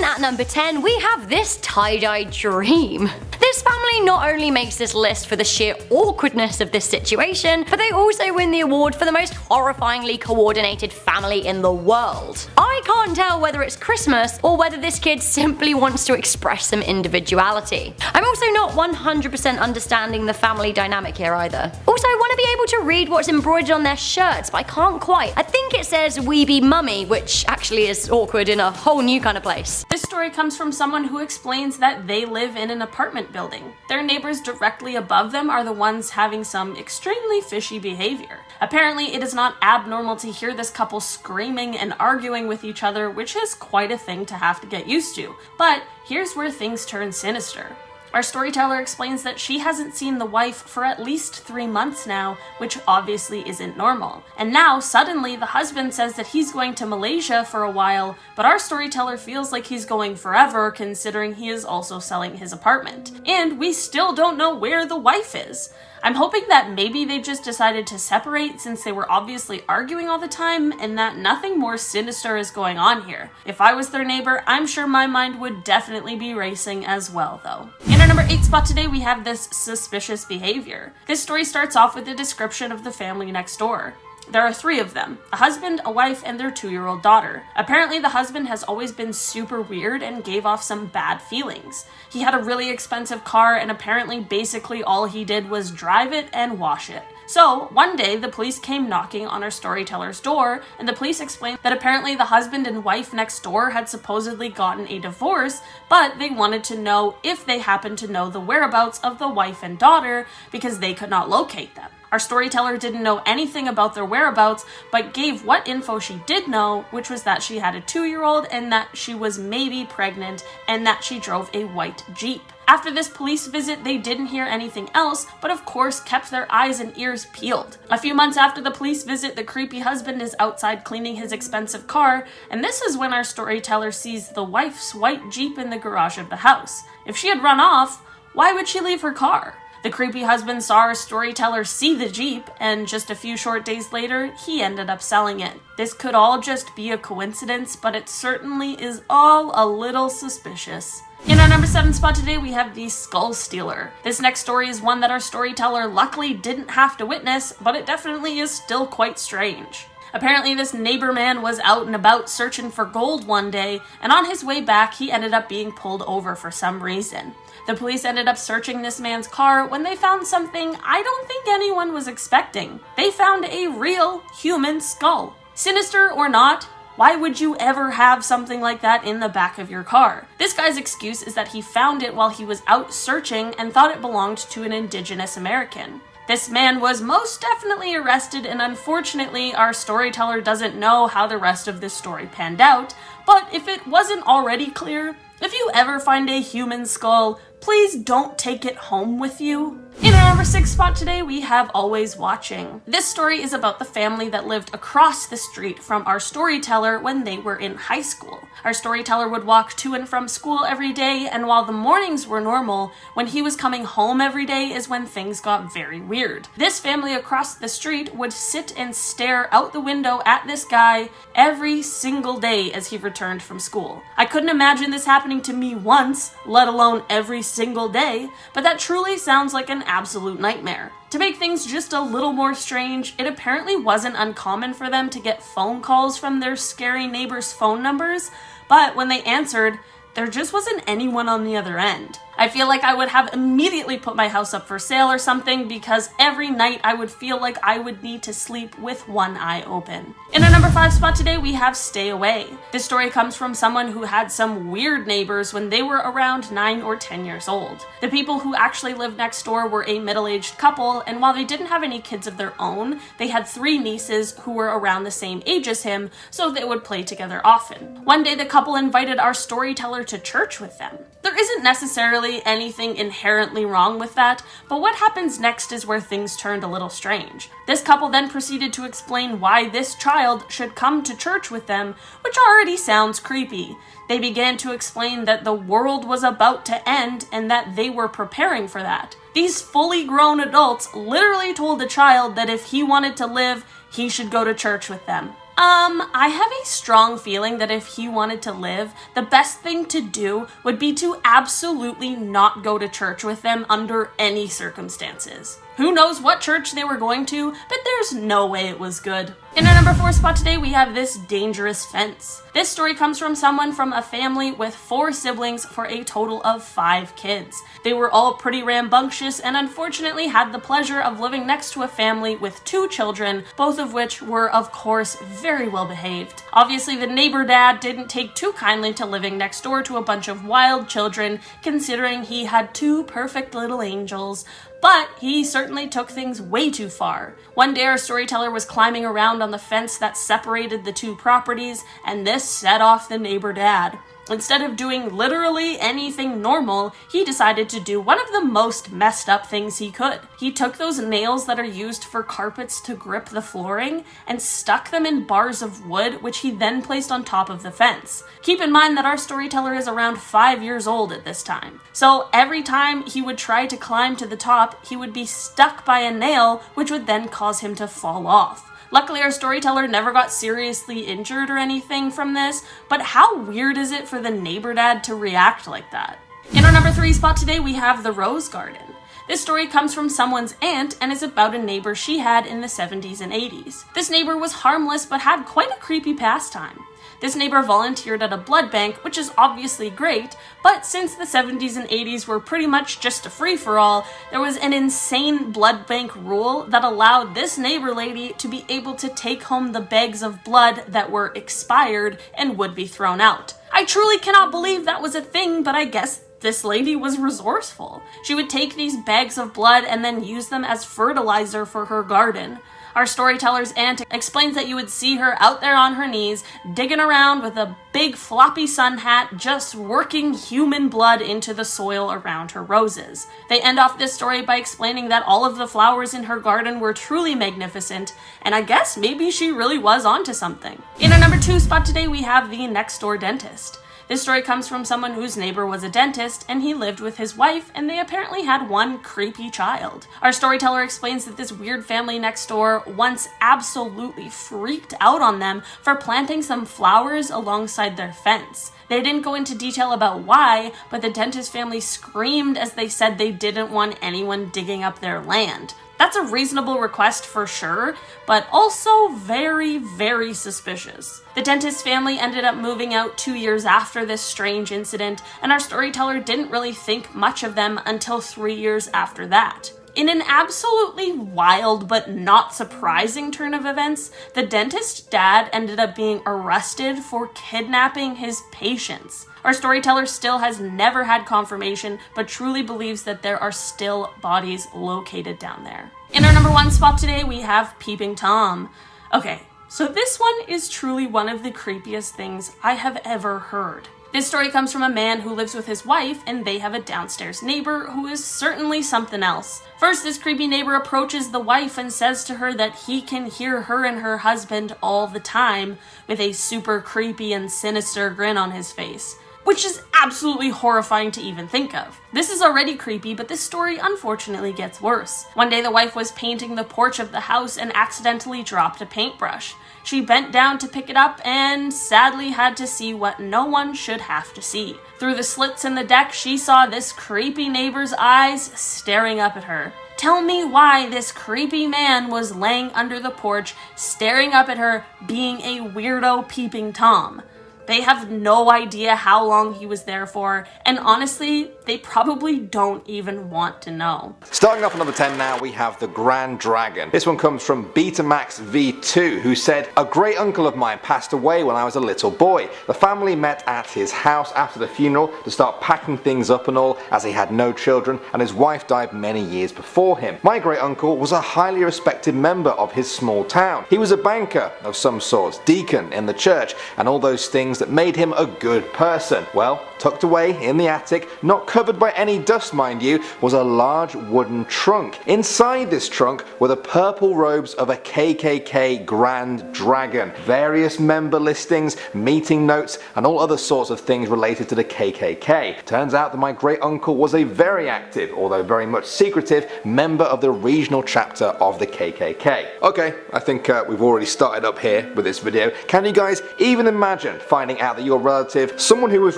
In at number 10, we have this tie-dye dream. This family not only makes this list for the sheer awkwardness of this situation, but they also win the award for the most horrifyingly coordinated family in the world. I can't tell whether it's Christmas or whether this kid simply wants to express some individuality. I'm also not 100% understanding the family dynamic here either. Also, I want to be able to read what's embroidered on their shirts, but I can't quite. I think it says "Weeby Mummy," which actually is awkward in a whole new kind of place. This story comes from someone who explains that they live in an apartment building. Their neighbors directly above them are the ones having some extremely fishy behavior. Apparently, it is not abnormal to hear this couple screaming and arguing with each other, which is quite a thing to have to get used to. But here's where things turn sinister. Our storyteller explains that she hasn't seen the wife for at least 3 months now, which obviously isn't normal. And now, suddenly, the husband says that he's going to Malaysia for a while, but our storyteller feels like he's going forever considering he is also selling his apartment. And we still don't know where the wife is. I'm hoping that maybe they just decided to separate since they were obviously arguing all the time and that nothing more sinister is going on here. If I was their neighbor, I'm sure my mind would definitely be racing as well though. In our number 8 spot today, we have this suspicious behavior. This story starts off with a description of the family next door. There are 3 of them, a husband, a wife, and their 2-year-old daughter. Apparently the husband has always been super weird and gave off some bad feelings. He had a really expensive car and apparently basically all he did was drive it and wash it. So, one day the police came knocking on our storyteller's door, and the police explained that apparently the husband and wife next door had supposedly gotten a divorce, but they wanted to know if they happened to know the whereabouts of the wife and daughter because they could not locate them. Our storyteller didn't know anything about their whereabouts, but gave what info she did know, which was that she had a 2-year-old and that she was maybe pregnant and that she drove a white Jeep. After this police visit, they didn't hear anything else, but of course kept their eyes and ears peeled. A few months after the police visit, the creepy husband is outside cleaning his expensive car, and this is when our storyteller sees the wife's white Jeep in the garage of the house. If she had run off, why would she leave her car? The creepy husband saw our storyteller see the Jeep, and just a few short days later, he ended up selling it. This could all just be a coincidence, but it certainly is all a little suspicious. In our number 7 spot today, we have the Skull Stealer. This next story is one that our storyteller luckily didn't have to witness, but it definitely is still quite strange. Apparently this neighbor man was out and about searching for gold one day, and on his way back he ended up being pulled over for some reason. The police ended up searching this man's car when they found something I don't think anyone was expecting. They found a real human skull. Sinister or not, why would you ever have something like that in the back of your car? This guy's excuse is that he found it while he was out searching and thought it belonged to an Indigenous American. This man was most definitely arrested, and unfortunately our storyteller doesn't know how the rest of this story panned out, but if it wasn't already clear, if you ever find a human skull, please don't take it home with you. In our number 6 spot today, we have Always Watching. This story is about the family that lived across the street from our storyteller when they were in high school. Our storyteller would walk to and from school every day, and while the mornings were normal, when he was coming home every day is when things got very weird. This family across the street would sit and stare out the window at this guy every single day as he returned from school. I couldn't imagine this happening to me once, let alone every single day, but that truly sounds like an absolute nightmare. To make things just a little more strange, it apparently wasn't uncommon for them to get phone calls from their scary neighbors' phone numbers, but when they answered, there just wasn't anyone on the other end. I feel like I would have immediately put my house up for sale or something, because every night I would feel like I would need to sleep with one eye open. In our number 5 spot today, we have Stay Away. This story comes from someone who had some weird neighbors when they were around 9 or 10 years old. The people who actually lived next door were a middle-aged couple, and while they didn't have any kids of their own, they had 3 nieces who were around the same age as him, so they would play together often. One day the couple invited our storyteller to church with them. There isn't necessarily anything inherently wrong with that, but what happens next is where things turned a little strange. This couple then proceeded to explain why this child should come to church with them, which already sounds creepy. They began to explain that the world was about to end and that they were preparing for that. These fully grown adults literally told the child that if he wanted to live, he should go to church with them. I have a strong feeling that if he wanted to live, the best thing to do would be to absolutely not go to church with them under any circumstances. Who knows what church they were going to, but there's no way it was good. In our number 4 spot today, we have this dangerous fence. This story comes from someone from a family with 4 siblings for a total of 5 kids. They were all pretty rambunctious and unfortunately had the pleasure of living next to a family with 2 children, both of which were, of course, very well behaved. Obviously, the neighbor dad didn't take too kindly to living next door to a bunch of wild children, considering he had 2 perfect little angels. But he certainly took things way too far. One day our storyteller was climbing around on the fence that separated the 2 properties, and this set off the neighbor dad. Instead of doing literally anything normal, he decided to do one of the most messed up things he could. He took those nails that are used for carpets to grip the flooring and stuck them in bars of wood, which he then placed on top of the fence. Keep in mind that our storyteller is around 5 years old at this time. So every time he would try to climb to the top, he would be stuck by a nail, which would then cause him to fall off. Luckily, our storyteller never got seriously injured or anything from this, but how weird is it for the neighbor dad to react like that? In our number 3 spot today, we have the rose garden. This story comes from someone's aunt and is about a neighbor she had in the 70s and 80s. This neighbor was harmless but had quite a creepy pastime. This neighbor volunteered at a blood bank, which is obviously great, but since the 70s and 80s were pretty much just a free-for-all, there was an insane blood bank rule that allowed this neighbor lady to be able to take home the bags of blood that were expired and would be thrown out. I truly cannot believe that was a thing, but I guess this lady was resourceful. She would take these bags of blood and then use them as fertilizer for her garden. Our storyteller's aunt explains that you would see her out there on her knees, digging around with a big floppy sun hat, just working human blood into the soil around her roses. They end off this story by explaining that all of the flowers in her garden were truly magnificent, and I guess maybe she really was onto something. In our number 2 spot today, we have the next door dentist. This story comes from someone whose neighbor was a dentist, and he lived with his wife, and they apparently had one creepy child. Our storyteller explains that this weird family next door once absolutely freaked out on them for planting some flowers alongside their fence. They didn't go into detail about why, but the dentist family screamed as they said they didn't want anyone digging up their land. That's a reasonable request for sure, but also very, very suspicious. The dentist family ended up moving out 2 years after this strange incident, and our storyteller didn't really think much of them until 3 years after that. In an absolutely wild but not surprising turn of events, the dentist's dad ended up being arrested for kidnapping his patients. Our storyteller still has never had confirmation, but truly believes that there are still bodies located down there. In our number 1 spot today, we have Peeping Tom. Okay, so this one is truly one of the creepiest things I have ever heard. This story comes from a man who lives with his wife, and they have a downstairs neighbor who is certainly something else. First, this creepy neighbor approaches the wife and says to her that he can hear her and her husband all the time, with a super creepy and sinister grin on his face, which is absolutely horrifying to even think of. This is already creepy, but this story unfortunately gets worse. One day the wife was painting the porch of the house and accidentally dropped a paintbrush. She bent down to pick it up and sadly had to see what no one should have to see. Through the slits in the deck, she saw this creepy neighbor's eyes staring up at her. Tell me why this creepy man was laying under the porch, staring up at her, being a weirdo peeping Tom. They have no idea how long he was there for, and honestly, they probably don't even want to know. Starting off at number 10 now, we have the Grand Dragon. This one comes from Betamax V2, who said, "A great uncle of mine passed away when I was a little boy. The family met at his house after the funeral to start packing things up and all, as he had no children and his wife died many years before him. My great uncle was a highly respected member of his small town. He was a banker of some sort, deacon in the church, and all those things things that made him a good person? Well, tucked away in the attic, not covered by any dust mind you, was a large wooden trunk. Inside this trunk were the purple robes of a KKK Grand Dragon, various member listings, meeting notes, and all other sorts of things related to the KKK. Turns out that my great uncle was a very active, although very much secretive, member of the regional chapter of the KKK. Okay, I think we've already started up here with this video. Can you guys even imagine finding out that your relative, someone who was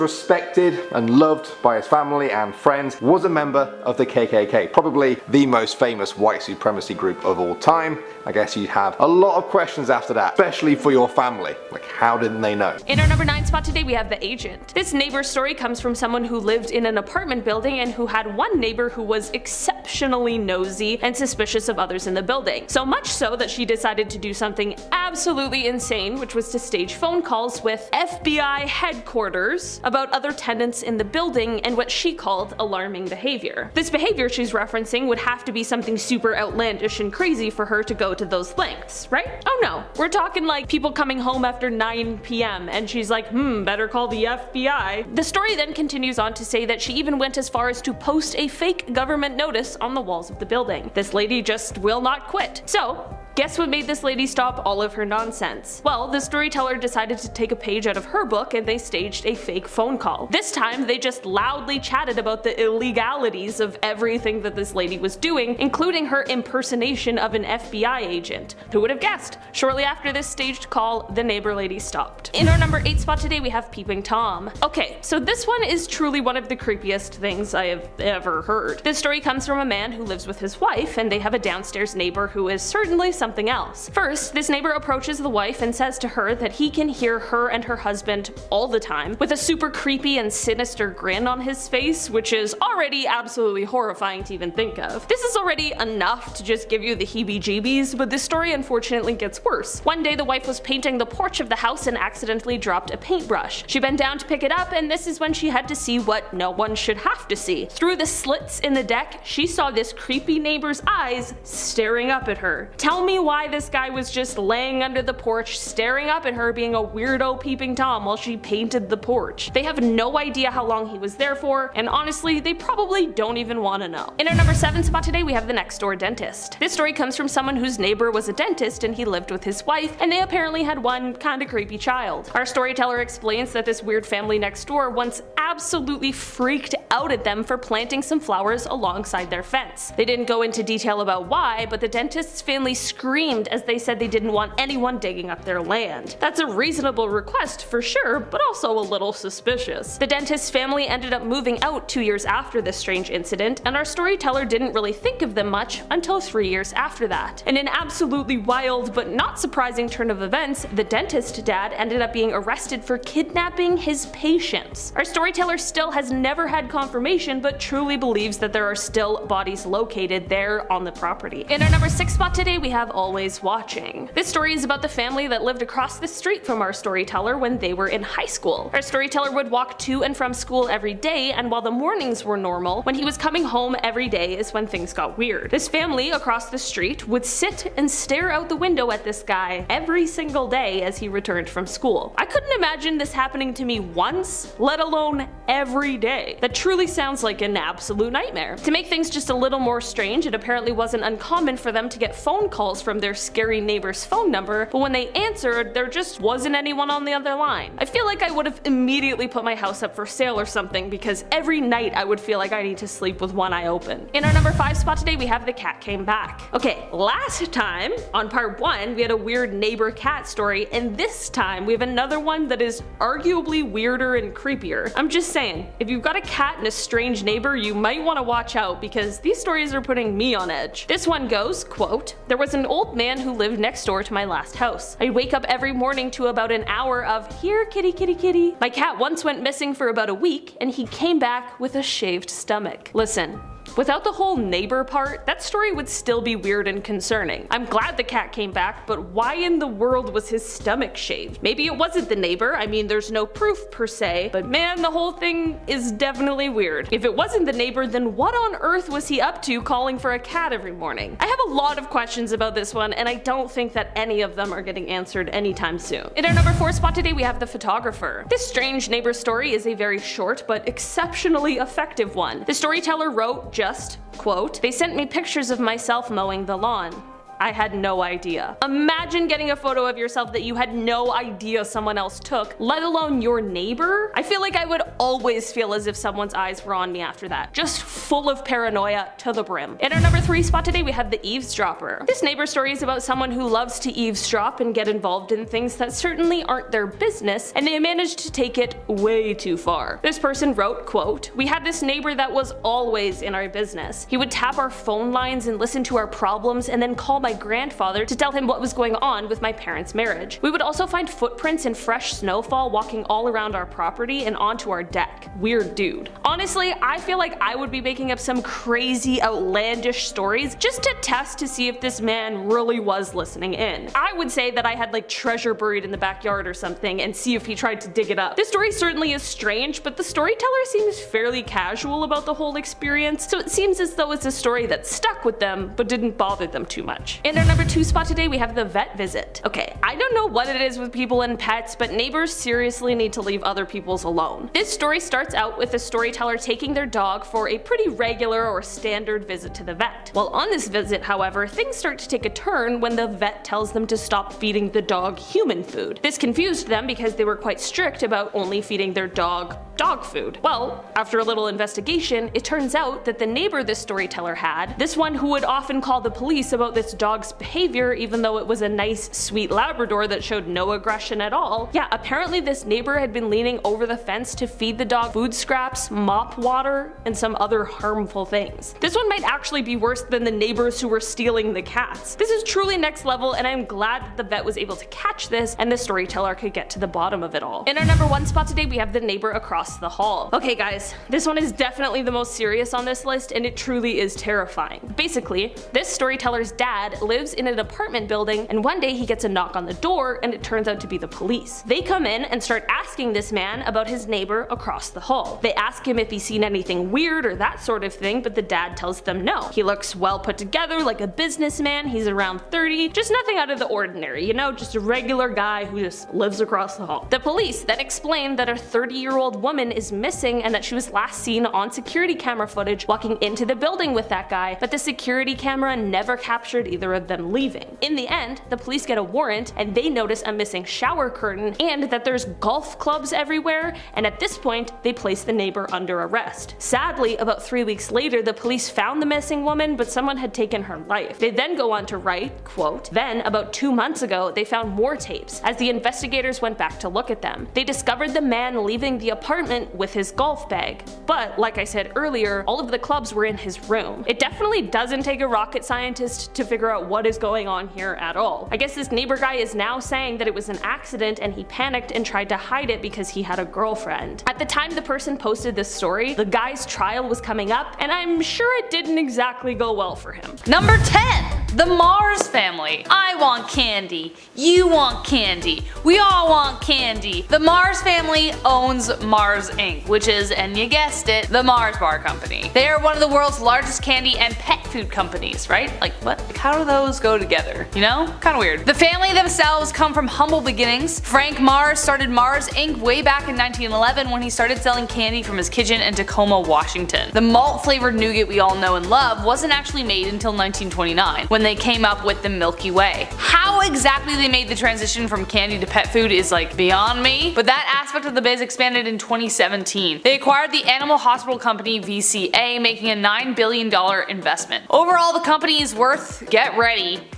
respected and loved by his family and friends, was a member of the KKK? Probably the most famous white supremacy group of all time. I guess you'd have a lot of questions after that, especially for your family. Like, how didn't they know? In our number 9 spot today, we have the agent. This neighbor story comes from someone who lived in an apartment building and who had one neighbor who was exceptionally nosy and suspicious of others in the building. So much so that she decided to do something absolutely insane, which was to stage phone calls with FBI headquarters about other tenants in the building and what she called alarming behavior. This behavior she's referencing would have to be something super outlandish and crazy for her to go to those lengths, right? Oh no, we're talking like people coming home after 9 p.m. and she's like, better call the FBI. The story then continues on to say that she even went as far as to post a fake government notice on the walls of the building. This lady just will not quit. So, guess what made this lady stop all of her nonsense? Well, the storyteller decided to take a page out of her book and they staged a fake phone call. This time, they just loudly chatted about the illegalities of everything that this lady was doing, including her impersonation of an FBI agent. Who would have guessed? Shortly after this staged call, the neighbor lady stopped. In our number 8 spot today, we have Peeping Tom. Okay, so this one is truly one of the creepiest things I have ever heard. This story comes from a man who lives with his wife, and they have a downstairs neighbor who is certainly something else. First, this neighbor approaches the wife and says to her that he can hear her and her husband all the time, with a super creepy and sinister grin on his face, which is already absolutely horrifying to even think of. This is already enough to just give you the heebie-jeebies, but this story unfortunately gets worse. One day the wife was painting the porch of the house and accidentally dropped a paintbrush. She bent down to pick it up, and this is when she had to see what no one should have to see. Through the slits in the deck, she saw this creepy neighbor's eyes staring up at her. Tell me why this guy was just laying under the porch staring up at her being a weirdo peeping Tom while she painted the porch. They have no idea how long he was there for, and honestly, they probably don't even want to know. In our number 7 spot today, we have the next door dentist. This story comes from someone whose neighbor was a dentist and he lived with his wife, and they apparently had one kinda creepy child. Our storyteller explains that this weird family next door once absolutely freaked out at them for planting some flowers alongside their fence. They didn't go into detail about why, but the dentist's family screamed as they said they didn't want anyone digging up their land. That's a reasonable request for sure, but also a little suspicious. The dentist's family ended up moving out 2 years after this strange incident, and our storyteller didn't really think of them much until 3 years after that. In an absolutely wild but not surprising turn of events, the dentist dad ended up being arrested for kidnapping his patients. Our storyteller still has never had confirmation, but truly believes that there are still bodies located there on the property. In our number 6 spot today, we have Always Watching. This story is about the family that lived across the street from our storyteller when they were in high school. Our storyteller would walk to and from school every day, and while the mornings were normal, when he was coming home every day is when things got weird. This family across the street would sit and stare out the window at this guy every single day as he returned from school. I couldn't imagine this happening to me once, let alone every day. That truly sounds like an absolute nightmare. To make things just a little more strange, it apparently wasn't uncommon for them to get phone calls from their scary neighbor's phone number, but when they answered, there just wasn't anyone on the other line. I feel like I would have immediately put my house up for sale or something, because every night I would feel like I need to sleep with one eye open. In our number 5 spot today, we have The Cat Came Back. Okay, last time, on part 1, we had a weird neighbor cat story, and this time we have another one that is arguably weirder and creepier. I'm just saying, if you've got a cat and a strange neighbor, you might want to watch out, because these stories are putting me on edge. This one goes, quote, "There was an old man who lived next door to my last house. I'd wake up every morning to about an hour of 'here kitty kitty kitty.' My cat once went missing for about a week, and he came back with a shaved stomach." Listen, Without the whole neighbor part, that story would still be weird and concerning. I'm glad the cat came back, but why in the world was his stomach shaved? Maybe it wasn't the neighbor, I mean there's no proof per se, but man, the whole thing is definitely weird. If it wasn't the neighbor, then what on earth was he up to calling for a cat every morning? I have a lot of questions about this one, and I don't think that any of them are getting answered anytime soon. In our number 4 spot today, we have the photographer. This strange neighbor story is a very short but exceptionally effective one. The storyteller wrote just, quote, "They sent me pictures of myself mowing the lawn. I had no idea." Imagine getting a photo of yourself that you had no idea someone else took, let alone your neighbor. I feel like I would always feel as if someone's eyes were on me after that. Just full of paranoia to the brim. In our number 3 spot today, we have the eavesdropper. This neighbor story is about someone who loves to eavesdrop and get involved in things that certainly aren't their business, and they managed to take it way too far. This person wrote, quote, "We had this neighbor that was always in our business. He would tap our phone lines and listen to our problems and then call my grandfather to tell him what was going on with my parents' marriage. We would also find footprints in fresh snowfall walking all around our property and onto our deck. Weird dude." Honestly, I feel like I would be making up some crazy outlandish stories just to test to see if this man really was listening in. I would say that I had like treasure buried in the backyard or something and see if he tried to dig it up. This story certainly is strange, but the storyteller seems fairly casual about the whole experience, so it seems as though it's a story that stuck with them but didn't bother them too much. In our number 2 spot today, we have the vet visit. Okay, I don't know what it is with people and pets, but neighbors seriously need to leave other people's alone. This story starts out with a storyteller taking their dog for a pretty regular or standard visit to the vet. While on this visit, however, things start to take a turn when the vet tells them to stop feeding the dog human food. This confused them because they were quite strict about only feeding their dog food. Well, after a little investigation, it turns out that the neighbor this storyteller had, this one who would often call the police about this dog's behavior even though it was a nice, sweet Labrador that showed no aggression at all, yeah, apparently this neighbor had been leaning over the fence to feed the dog food scraps, mop water, and some other harmful things. This one might actually be worse than the neighbors who were stealing the cats. This is truly next level, and I'm glad that the vet was able to catch this and the storyteller could get to the bottom of it all. In our number 1 spot today, we have the neighbor across the hall. Okay guys, this one is definitely the most serious on this list, and it truly is terrifying. Basically, this storyteller's dad lives in an apartment building, and one day he gets a knock on the door and it turns out to be the police. They come in and start asking this man about his neighbor across the hall. They ask him if he's seen anything weird or that sort of thing, but the dad tells them no. He looks well put together, like a businessman, he's around 30, just nothing out of the ordinary, you know, just a regular guy who just lives across the hall. The police then explain that a 30-year-old woman is missing and that she was last seen on security camera footage walking into the building with that guy, but the security camera never captured either of them leaving. In the end, the police get a warrant and they notice a missing shower curtain and that there's golf clubs everywhere, and at this point they place the neighbor under arrest. Sadly, about 3 weeks later, the police found the missing woman, but someone had taken her life. They then go on to write, quote, "Then about 2 months ago they found more tapes. As the investigators went back to look at them, they discovered the man leaving the apartment with his golf bag. But like I said earlier, all of the clubs were in his room. It definitely doesn't take a rocket scientist to figure out what is going on here at all. I guess this neighbor guy is now saying that it was an accident and he panicked and tried to hide it because he had a girlfriend." At the time the person posted this story, the guy's trial was coming up, and I'm sure it didn't exactly go well for him. Number 10. The Mars family. I want candy. You want candy. We all want candy. The Mars family owns Mars Inc., which is, and you guessed it, the Mars bar company. They are one of the world's largest candy and pet food companies, right? Like what? Like how do those go together? You know? Kinda weird. The family themselves come from humble beginnings. Frank Mars started Mars Inc. way back in 1911 when he started selling candy from his kitchen in Tacoma, Washington. The malt flavored nougat we all know and love wasn't actually made until 1929, when they came up with the Milky Way. How exactly they made the transition from candy to pet food is like beyond me, but that aspect of the biz expanded in 2017. They acquired the animal hospital company VCA, making a $9 billion investment. Overall, the company is worth, get ready,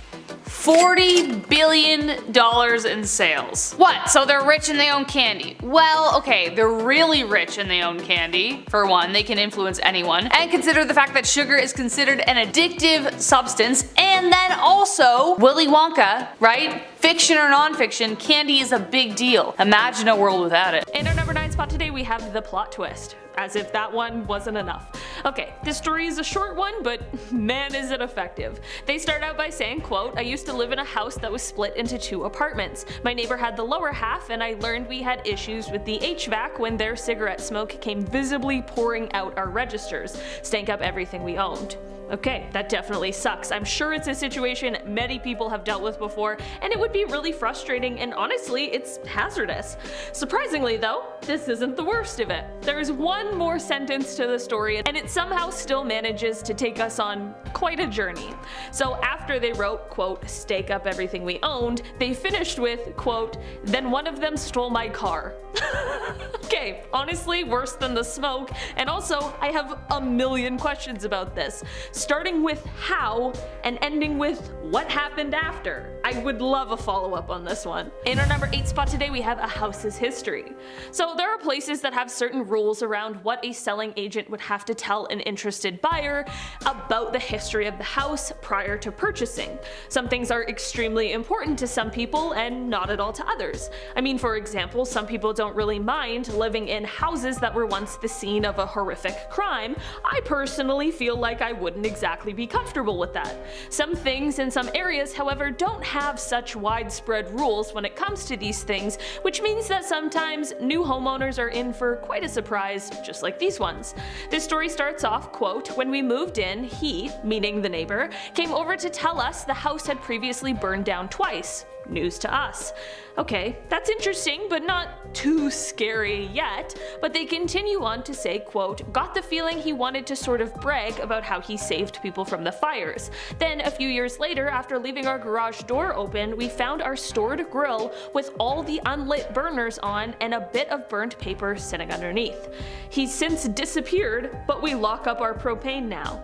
$40 billion in sales. What? So they're rich and they own candy? Well, okay, they're really rich and they own candy. For one, they can influence anyone. And consider the fact that sugar is considered an addictive substance. And then also, Willy Wonka, right? Fiction or non-fiction, candy is a big deal. Imagine a world without it. In our number 9 spot spot today we have the plot twist. As if that one wasn't enough. Okay, this story is a short one, but man is it effective. They start out by saying, quote, "I used to live in a house that was split into 2 apartments. My neighbor had the lower half and I learned we had issues with the HVAC when their cigarette smoke came visibly pouring out our registers, stank up everything we owned." Okay, that definitely sucks. I'm sure it's a situation many people have dealt with before, and it would be really frustrating, and honestly, it's hazardous. Surprisingly though, this isn't the worst of it. There's one more sentence to the story, and it somehow still manages to take us on quite a journey. So after they wrote, quote, "stake up everything we owned," they finished with, quote, "then one of them stole my car." Okay, honestly, worse than the smoke, and also, I have a million questions about this. Starting with how, and ending with what happened after. I would love a follow-up on this one. In our number 8 spot today we have a house's history. So there are places that have certain rules around what a selling agent would have to tell an interested buyer about the history of the house prior to purchasing. Some things are extremely important to some people and not at all to others. I mean, for example, some people don't really mind living in houses that were once the scene of a horrific crime. I personally feel like I wouldn't exactly be comfortable with that. Some things in some areas, however, don't have such widespread rules when it comes to these things, which means that sometimes new homeowners are in for quite a surprise, just like these ones. This story starts off, quote, "When we moved in, he," meaning the neighbor, "came over to tell us the house had previously burned down twice. News to us." Okay, that's interesting, but not too scary yet. But they continue on to say, quote, "Got the feeling he wanted to sort of brag about how he saved people from the fires. Then a few years later, after leaving our garage door open, we found our stored grill with all the unlit burners on and a bit of burnt paper sitting underneath. He's since disappeared, but we lock up our propane now."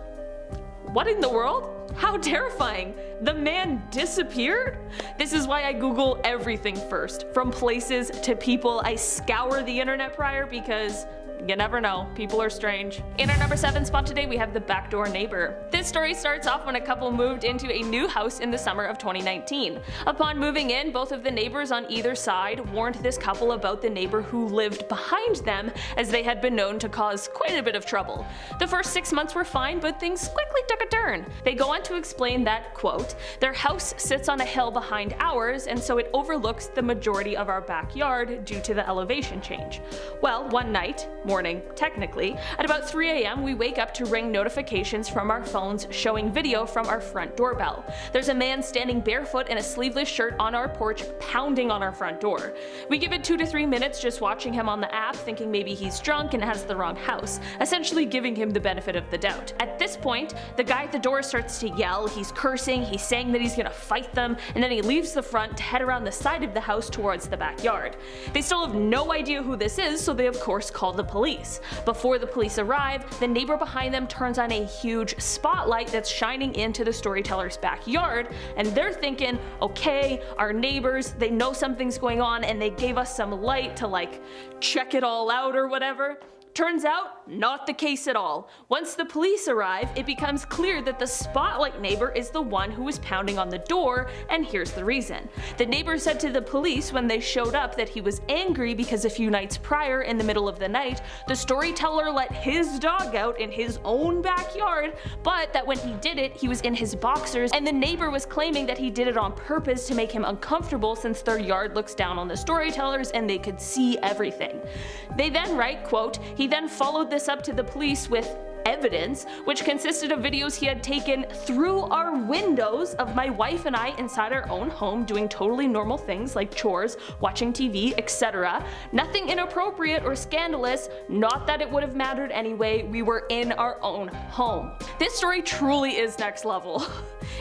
What in the world? How terrifying! The man disappeared? This is why I Google everything first. From places to people, I scour the internet prior because you never know, people are strange. In our number 7 spot today we have the backdoor neighbor. This story starts off when a couple moved into a new house in the summer of 2019. Upon moving in, both of the neighbors on either side warned this couple about the neighbor who lived behind them, as they had been known to cause quite a bit of trouble. The first 6 months were fine, but things quickly took a turn. They go on to explain that, quote, "Their house sits on a hill behind ours, and so it overlooks the majority of our backyard due to the elevation change. Well, one night, morning technically, at about 3 a.m. we wake up to ring notifications from our phones showing video from our front doorbell. There's a man standing barefoot in a sleeveless shirt on our porch pounding on our front door. We give it 2 to 3 minutes just watching him on the app, thinking maybe he's drunk and has the wrong house, essentially giving him the benefit of the doubt. At this point, the guy at the door starts to yell, he's cursing, he's saying that he's gonna fight them, and then he leaves the front to head around the side of the house towards the backyard. They still have no idea who this is, so they of course call the police. Before the police arrive, the neighbor behind them turns on a huge spotlight that's shining into the storyteller's backyard, and they're thinking, okay, our neighbors, they know something's going on and they gave us some light to like check it all out or whatever. Turns out, not the case at all. Once the police arrive, it becomes clear that the spotlight neighbor is the one who was pounding on the door, and here's the reason. The neighbor said to the police when they showed up that he was angry because a few nights prior, in the middle of the night, the storyteller let his dog out in his own backyard, but that when he did it, he was in his boxers, and the neighbor was claiming that he did it on purpose to make him uncomfortable since their yard looks down on the storytellers and they could see everything. They then write, quote, "He then followed this up to the police with evidence, which consisted of videos he had taken through our windows of my wife and I inside our own home doing totally normal things like chores, watching TV, etc. Nothing inappropriate or scandalous, not that it would have mattered anyway, we were in our own home." This story truly is next level.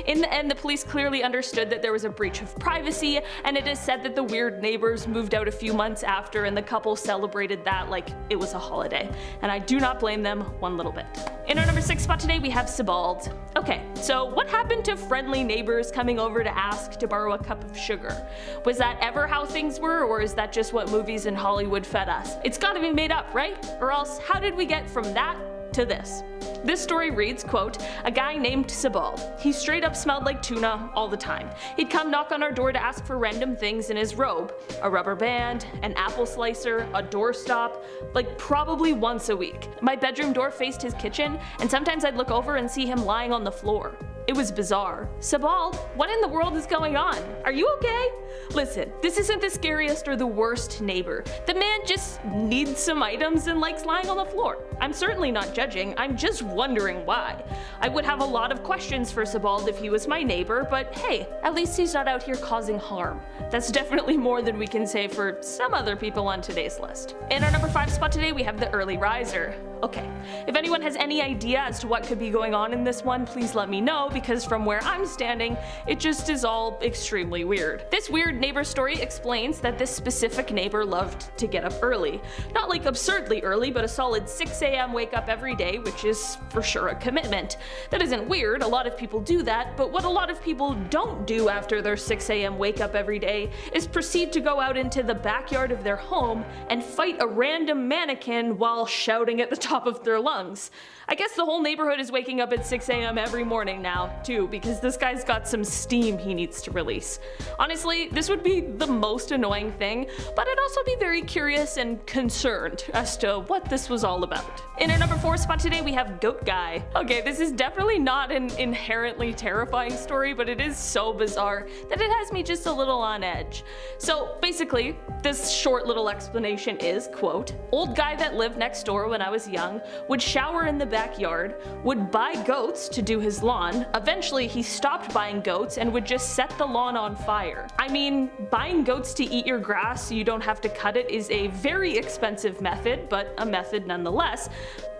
In the end, the police clearly understood that there was a breach of privacy, and it is said that the weird neighbors moved out a few months after and the couple celebrated that like it was a holiday. And I do not blame them one little bit. In our number 6 spot today we have SAUD. Okay, so what happened to friendly neighbors coming over to ask to borrow a cup of sugar? Was that ever how things were, or is that just what movies in Hollywood fed us? It's gotta be made up, right? Or else how did we get from that to this? This story reads, quote, "A guy named SAUD. He straight up smelled like tuna all the time. He'd come knock on our door to ask for random things in his robe. A rubber band, an apple slicer, a doorstop, like probably once a week. My bedroom door faced his kitchen, and sometimes I'd look over and see him lying on the floor. It was bizarre. SAUD, what in the world is going on? Are you okay? Listen, this isn't the scariest or the worst neighbor. The man just needs some items and likes lying on the floor. I'm certainly not judging, I'm just wondering why. I would have a lot of questions for SAUD if he was my neighbor, but hey, at least he's not out here causing harm. That's definitely more than we can say for some other people on today's list." In our number 5 spot today, we have the early riser. Okay, if anyone has any idea as to what could be going on in this one, please let me know, because from where I'm standing, it just is all extremely weird. This weird neighbor story explains that this specific neighbor loved to get up early. Not like absurdly early, but a solid 6 a.m. wake up every day, which is for sure a commitment. That isn't weird, a lot of people do that, but what a lot of people don't do after their 6 a.m. wake up every day is proceed to go out into the backyard of their home and fight a random mannequin while shouting at the top of their lungs. I guess the whole neighborhood is waking up at 6 a.m. every morning now, too, because this guy's got some steam he needs to release. Honestly, this would be the most annoying thing, but I'd also be very curious and concerned as to what this was all about. In our number 4 spot today, we have Goat Guy. Okay, this is definitely not an inherently terrifying story, but it is so bizarre that it has me just a little on edge. So basically, this short little explanation is, quote, "Old guy that lived next door when I was young would shower in the backyard, would buy goats to do his lawn. Eventually he stopped buying goats and would just set the lawn on fire. I mean, buying goats to eat your grass so you don't have to cut it is a very expensive method, but a method nonetheless.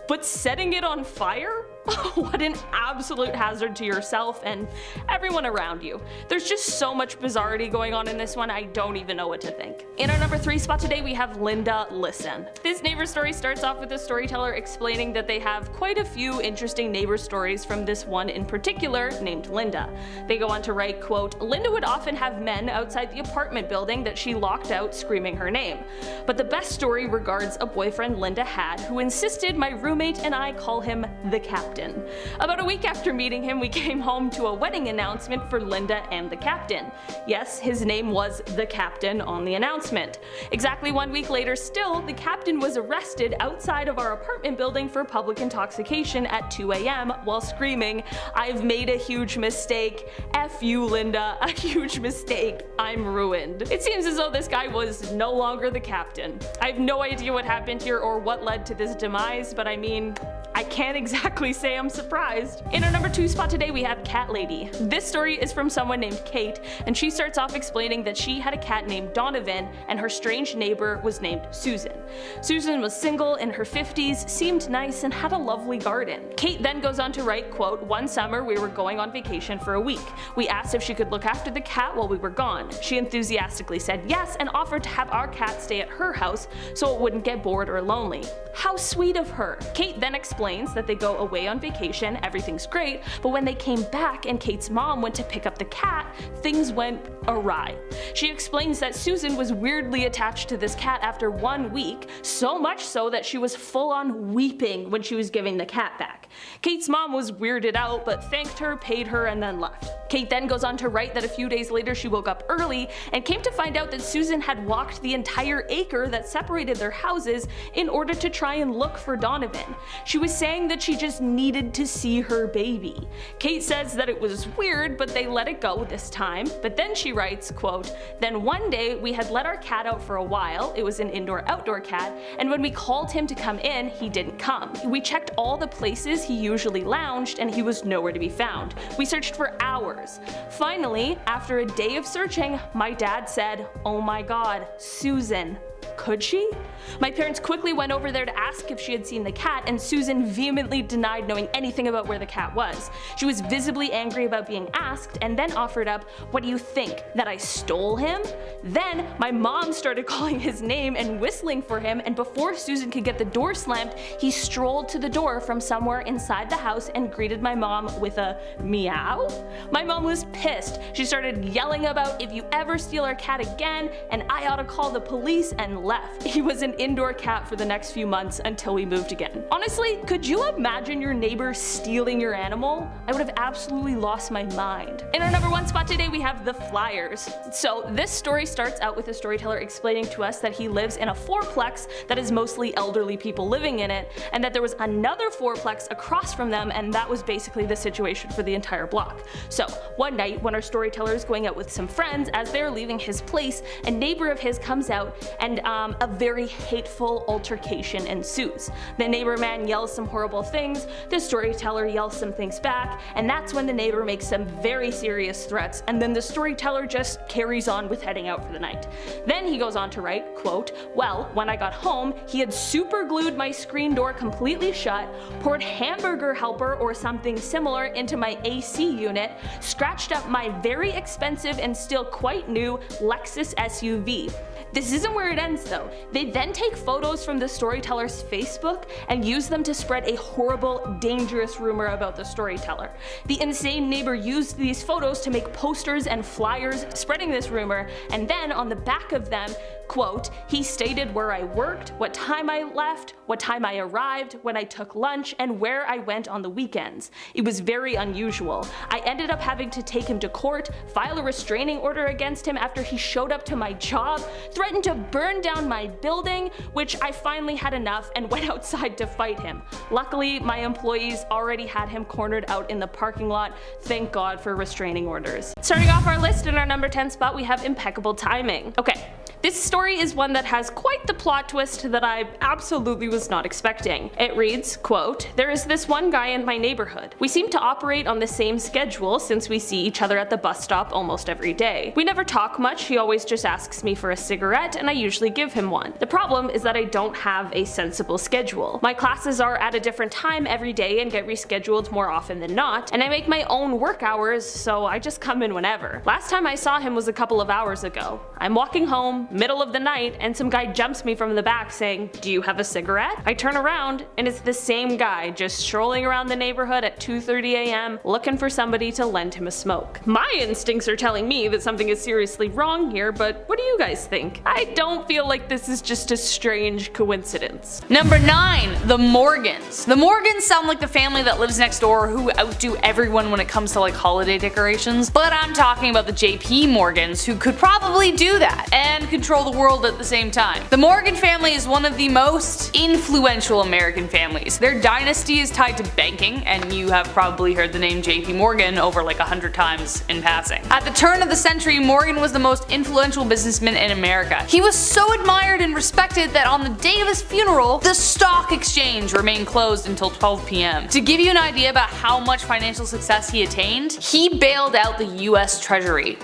But setting it on fire? What an absolute hazard to yourself and everyone around you. There's just so much bizarrety going on in this one, I don't even know what to think." In our number 3 spot today, we have Linda Listen. This neighbor story starts off with a storyteller explaining that they have quite a few interesting neighbor stories from this one in particular named Linda. They go on to write, quote, "Linda would often have men outside the apartment building that she locked out screaming her name. But the best story regards a boyfriend Linda had who insisted my roommate and I call him the Captain. About a week after meeting him, we came home to a wedding announcement for Linda and the Captain. Yes, his name was the Captain on the announcement. Exactly 1 week later still, the Captain was arrested outside of our apartment building for public intoxication at 2 a.m. while screaming, 'I've made a huge mistake. F you, Linda, a huge mistake. I'm ruined.' It seems as though this guy was no longer the Captain. I have no idea what happened here or what led to this demise, but I mean, I can't exactly say I'm surprised." In our number 2 spot today, we have Cat Lady. This story is from someone named Kate, and she starts off explaining that she had a cat named Donovan, and her strange neighbor was named Susan. Susan was single, in her 50s, seemed nice, and had a lovely garden. Kate then goes on to write, quote, "One summer we were going on vacation for a week. We asked if she could look after the cat while we were gone. She enthusiastically said yes and offered to have our cat stay at her house so it wouldn't get bored or lonely. How sweet of her." Kate then explains that they go away on vacation, everything's great, but when they came back and Kate's mom went to pick up the cat, things went awry. She explains that Susan was weirdly attached to this cat after 1 week, so much so that she was full on weeping when she was giving the cat back. Kate's mom was weirded out but thanked her, paid her, and then left. Kate then goes on to write that a few days later she woke up early and came to find out that Susan had walked the entire acre that separated their houses in order to try and look for Donovan. She was saying that she just needed to see her baby. Kate says that it was weird, but they let it go this time. But then she writes, quote, "Then one day we had let our cat out for a while, it was an indoor-outdoor cat, and when we called him to come in, he didn't come. We checked all the places he usually lounged and he was nowhere to be found. We searched for hours. Finally, after a day of searching, my dad said, 'Oh my god, Susan. Could she?' My parents quickly went over there to ask if she had seen the cat, and Susan vehemently denied knowing anything about where the cat was. She was visibly angry about being asked and then offered up, 'What do you think, that I stole him?' Then my mom started calling his name and whistling for him, and before Susan could get the door slammed, he strolled to the door from somewhere inside the house and greeted my mom with a meow. My mom was pissed. She started yelling about if you ever steal our cat again and I ought to call the police and left. He was an indoor cat for the next few months until we moved again. Honestly, could you imagine your neighbor stealing your animal? I would have absolutely lost my mind. In our number 1 spot today, we have the Flyers. So this story starts out with a storyteller explaining to us that he lives in a fourplex that is mostly elderly people living in it, and that there was another fourplex across from them, and that was basically the situation for the entire block. So one night, when our storyteller is going out with some friends, as they're leaving his place, a neighbor of his comes out and a very hateful altercation ensues. The neighbor man yells some horrible things, the storyteller yells some things back, and that's when the neighbor makes some very serious threats, and then the storyteller just carries on with heading out for the night. Then he goes on to write, quote, "Well, when I got home, he had super glued my screen door completely shut, poured hamburger helper or something similar into my AC unit, scratched up my very expensive and still quite new Lexus SUV. This isn't where it ends though. They then take photos from the storyteller's Facebook and use them to spread a horrible, dangerous rumor about the storyteller. The insane neighbor used these photos to make posters and flyers spreading this rumor, and then on the back of them, quote, he stated where I worked, what time I left, what time I arrived, when I took lunch, and where I went on the weekends. It was very unusual. I ended up having to take him to court, file a restraining order against him after he showed up to my job, threatened to burn down my building, which I finally had enough and went outside to fight him. Luckily, my employees already had him cornered out in the parking lot. Thank God for restraining orders." Starting off our list, in our number 10 spot, we have impeccable timing. Okay. This story is one that has quite the plot twist that I absolutely was not expecting. It reads, quote, "There is this one guy in my neighborhood. We seem to operate on the same schedule since we see each other at the bus stop almost every day. We never talk much, he always just asks me for a cigarette and I usually give him one. The problem is that I don't have a sensible schedule. My classes are at a different time every day and get rescheduled more often than not, and I make my own work hours, so I just come in whenever. Last time I saw him was a couple of hours ago. I'm walking home, middle of the night, and some guy jumps me from the back saying, 'Do you have a cigarette?' I turn around and it's the same guy just strolling around the neighborhood at 2:30 a.m. looking for somebody to lend him a smoke. My instincts are telling me that something is seriously wrong here, but what do you guys think? I don't feel like this is just a strange coincidence." Number 9, the Morgans. The Morgans sound like the family that lives next door who outdo everyone when it comes to like holiday decorations, but I'm talking about the JP Morgans, who could probably do that and control the world at the same time. The Morgan family is one of the most influential American families. Their dynasty is tied to banking, and you have probably heard the name JP Morgan over like 100 times in passing. At the turn of the century, Morgan was the most influential businessman in America. He was so admired and respected that on the day of his funeral, the stock exchange remained closed until 12 p.m. To give you an idea about how much financial success he attained, he bailed out the US Treasury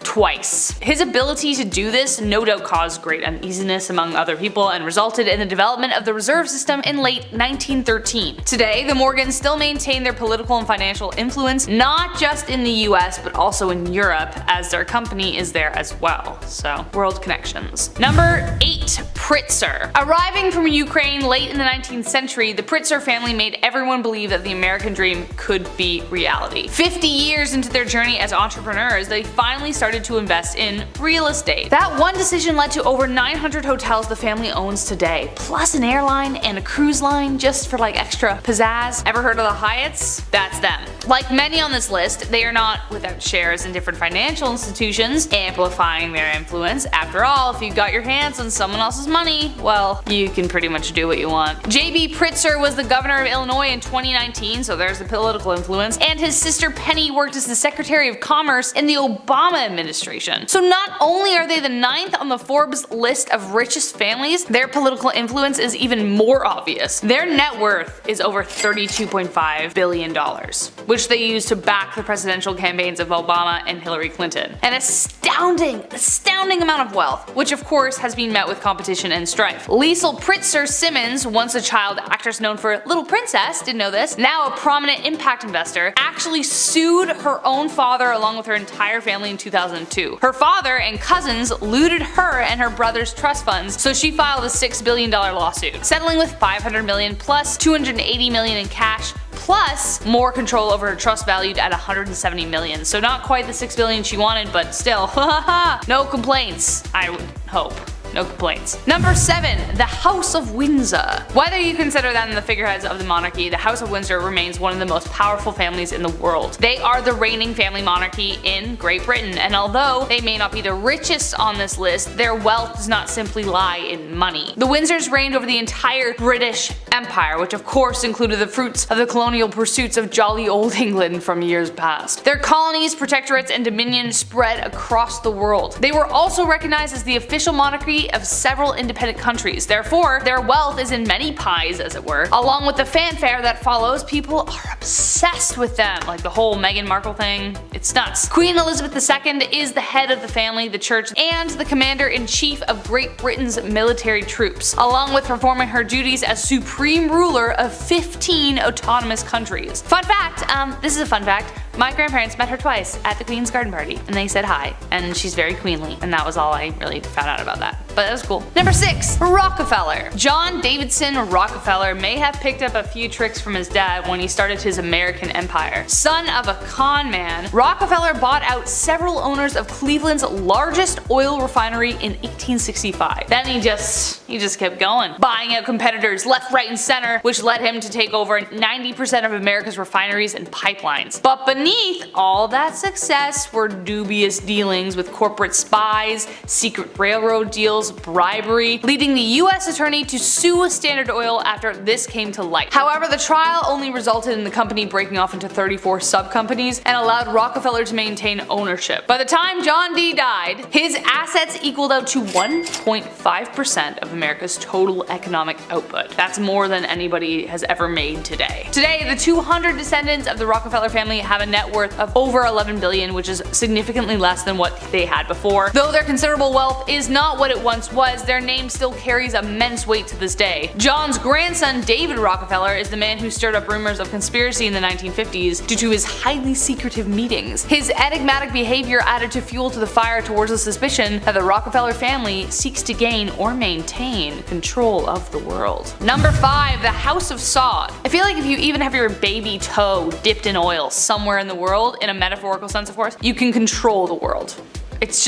twice. His ability to do this no doubt caused great uneasiness among other people and resulted in the development of the reserve system in late 1913. Today, the Morgans still maintain their political and financial influence, not just in the US but also in Europe, as their company is there as well. So, world connections. Number 8, Pritzker. Arriving from Ukraine late in the 19th century, the Pritzker family made everyone believe that the American dream could be reality. 50 years into their journey as entrepreneurs, they finally started to invest in real estate. That one decision led to over 900 hotels the family owns today, plus an airline and a cruise line just for like extra pizzazz. Ever heard of the Hyatts? That's them. Like many on this list, they are not without shares in different financial institutions, amplifying their influence. After all, if you got your hands on someone else's money, well, you can pretty much do what you want. J.B. Pritzker was the governor of Illinois in 2019, so there's the political influence, and his sister Penny worked as the Secretary of Commerce in the Obama administration. So not only are they the 9th on the Forbes list of richest families, their political influence is even more obvious. Their net worth is over $32.5 billion, which they use to back the presidential campaigns of Obama and Hillary Clinton. An astounding amount of wealth, which of course has been met with competition and strife. Liesl Pritzker Simmons, once a child actress known for Little Princess, didn't know this, now a prominent impact investor, actually sued her own father along with her entire family in 2002. Her father and cousins looted her and her brother's trust funds, so she filed a $6 billion lawsuit, settling with $500 million plus $280 million in cash, plus more control over her trust valued at $170 million. So not quite the $6 billion she wanted, but still, no complaints, I would hope. no complaints. Number 7. The House of Windsor. Whether you consider them the figureheads of the monarchy, the House of Windsor remains one of the most powerful families in the world. They are the reigning family monarchy in Great Britain, and although they may not be the richest on this list, their wealth does not simply lie in money. The Windsors reigned over the entire British Empire, which of course included the fruits of the colonial pursuits of jolly old England from years past. Their colonies, protectorates, and dominions spread across the world. They were also recognized as the official monarchy of several independent countries. Therefore, their wealth is in many pies, as it were. Along with the fanfare that follows, people are obsessed with them. Like the whole Meghan Markle thing, it's nuts. Queen Elizabeth II is the head of the family, the church, and the commander-in-chief of Great Britain's military troops, along with performing her duties as supreme ruler of 15 autonomous countries. Fun fact, this is a fun fact, my grandparents met her twice at the Queen's garden party, and they said hi, and she's very queenly, and that was all I really found out about that. But that was cool. Number 6. Rockefeller. John Davidson Rockefeller may have picked up a few tricks from his dad when he started his American empire. Son of a con man, Rockefeller bought out several owners of Cleveland's largest oil refinery in 1865. Then he just kept going, buying out competitors left, right, and center, which led him to take over 90% of America's refineries and pipelines. But beneath all that success were dubious dealings with corporate spies, secret railroad deals, bribery, leading the US attorney to sue Standard Oil after this came to light. However, the trial only resulted in the company breaking off into 34 sub-companies and allowed Rockefeller to maintain ownership. By the time John D. died, his assets equaled out to 1.5% of America's total economic output. That's more than anybody has ever made today. Today, the 200 descendants of the Rockefeller family have a net worth of over $11 billion, which is significantly less than what they had before. Though their considerable wealth is not what it once was, their name still carries immense weight to this day. John's grandson, David Rockefeller, is the man who stirred up rumors of conspiracy in the 1950s due to his highly secretive meetings. His enigmatic behavior added to fuel to the fire towards the suspicion that the Rockefeller family seeks to gain or maintain control of the world. Number 5. The House of SAUD. I feel like if you even have your baby toe dipped in oil somewhere in the world, in a metaphorical sense of course, you can control the world. It's